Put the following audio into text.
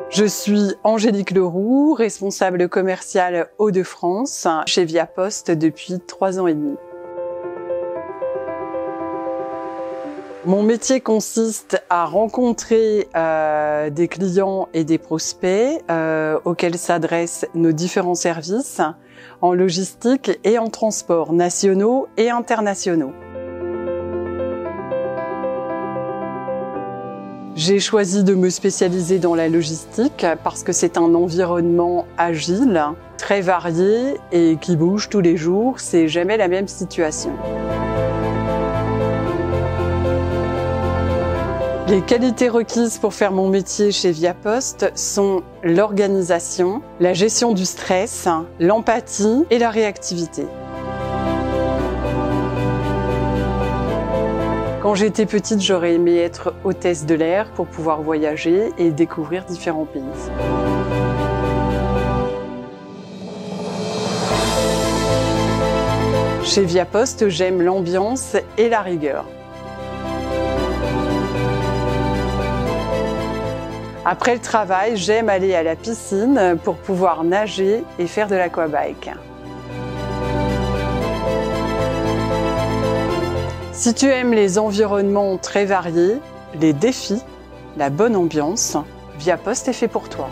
Je suis Angélique Leroux, responsable commerciale Hauts-de-France chez Via Poste depuis 3 ans et demi. Mon métier consiste à rencontrer des clients et des prospects auxquels s'adressent nos différents services en logistique et en transport nationaux et internationaux. J'ai choisi de me spécialiser dans la logistique parce que c'est un environnement agile, très varié et qui bouge tous les jours, c'est jamais la même situation. Les qualités requises pour faire mon métier chez Via Poste sont l'organisation, la gestion du stress, l'empathie et la réactivité. Quand j'étais petite, j'aurais aimé être hôtesse de l'air pour pouvoir voyager et découvrir différents pays. Chez Via Poste, j'aime l'ambiance et la rigueur. Après le travail, j'aime aller à la piscine pour pouvoir nager et faire de l'aquabike. Si tu aimes les environnements très variés, les défis, la bonne ambiance, Via Poste est fait pour toi.